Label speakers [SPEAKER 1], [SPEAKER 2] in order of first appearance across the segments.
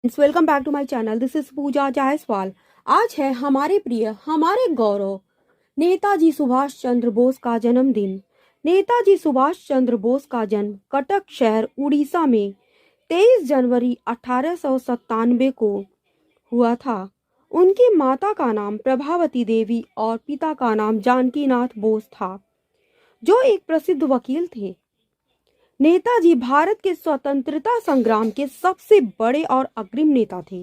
[SPEAKER 1] Welcome back to my channel. This is Pooja Jaiswal. आज है हमारे प्रिय, हमारे गौरव नेताजी सुभाष चंद्र बोस का जन्मदिन। नेताजी सुभाष चंद्र बोस का जन्म कटक शहर उड़ीसा में 23 जनवरी 1897 को हुआ था। उनकी माता का नाम प्रभावती देवी और पिता का नाम जानकीनाथ बोस था, जो एक प्रसिद्ध वकील थे। नेताजी भारत के स्वतंत्रता संग्राम के सबसे बड़े और अग्रिम नेता थे।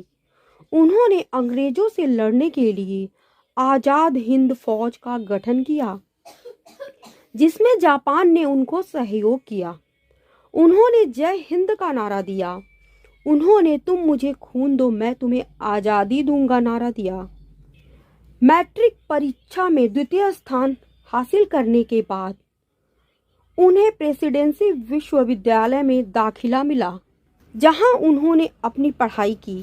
[SPEAKER 1] उन्होंने अंग्रेजों से लड़ने के लिए आजाद हिंद फौज का गठन किया, जिसमें जापान ने उनको सहयोग किया। उन्होंने जय हिंद का नारा दिया। उन्होंने तुम मुझे खून दो मैं तुम्हें आजादी दूंगा नारा दिया। मैट्रिक परीक्षा में द्वितीय स्थान हासिल करने के बाद उन्हें प्रेसिडेंसी विश्वविद्यालय में दाखिला मिला, जहां उन्होंने अपनी पढ़ाई की।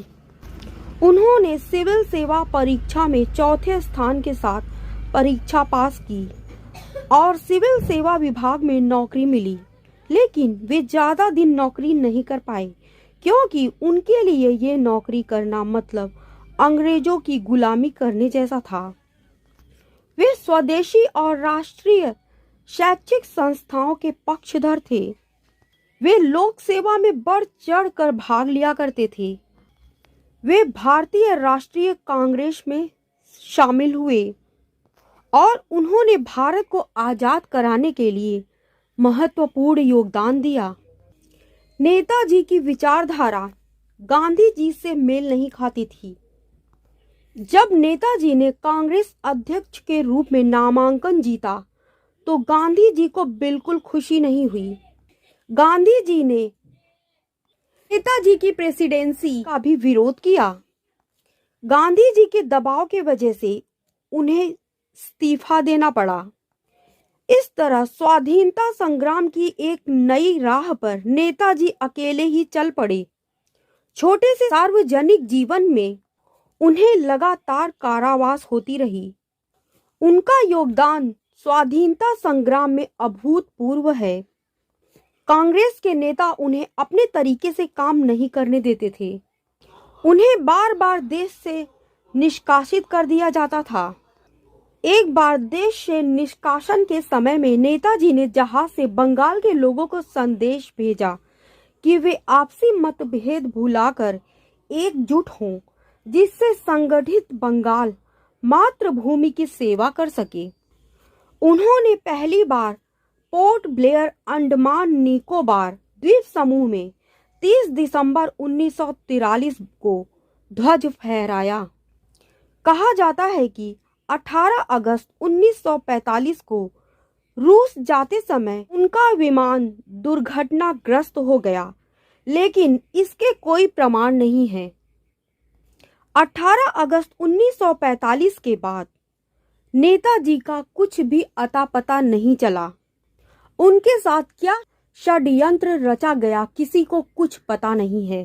[SPEAKER 1] उन्होंने सिविल सेवा परीक्षा में चौथे स्थान के साथ परीक्षा पास की और सिविल सेवा विभाग में नौकरी मिली, लेकिन वे ज़्यादा दिन नौकरी नहीं कर पाए, क्योंकि उनके लिए ये नौकरी करना मतलब अंग्रेजों की गुलामी करने जैसा था। वे स्वदेशी और राष्ट्रीय शैक्षिक संस्थाओं के पक्षधर थे। वे लोक सेवा में बढ़ चढ़ कर भाग लिया करते थे। वे भारतीय राष्ट्रीय कांग्रेस में शामिल हुए और उन्होंने भारत को आजाद कराने के लिए महत्वपूर्ण योगदान दिया। नेताजी की विचारधारा गांधी जी से मेल नहीं खाती थी। जब नेताजी ने कांग्रेस अध्यक्ष के रूप में नामांकन जीता तो गांधी जी को बिल्कुल खुशी नहीं हुई। गांधी जी ने नेताजी की प्रेसिडेंसी का भी विरोध किया। गांधी जी के दबाव के वजह से उन्हें इस्तीफा देना पड़ा। इस तरह स्वाधीनता संग्राम की एक नई राह पर नेताजी अकेले ही चल पड़े। छोटे से सार्वजनिक जीवन में उन्हें लगातार कारावास होती रही। उनका योगदान स्वाधीनता संग्राम में अभूतपूर्व है। कांग्रेस के नेता उन्हें अपने तरीके से काम नहीं करने देते थे। उन्हें बार बार देश से निष्कासित कर दिया जाता था। एक बार देश से निष्कासन के समय में नेताजी ने जहाज से बंगाल के लोगों को संदेश भेजा कि वे आपसी मतभेद भुलाकर एकजुट हों, जिससे संगठित बंगाल मातृभूमि की सेवा कर सके। उन्होंने पहली बार पोर्ट ब्लेयर अंडमान निकोबार द्वीप समूह में 30 दिसंबर 1943 को ध्वज फहराया। कहा जाता है कि 18 अगस्त 1945 को रूस जाते समय उनका विमान दुर्घटनाग्रस्त हो गया, लेकिन इसके कोई प्रमाण नहीं है। 18 अगस्त 1945 के बाद नेताजी का कुछ भी अता पता नहीं चला। उनके साथ क्या षड्यंत्र रचा गया, किसी को कुछ पता नहीं है।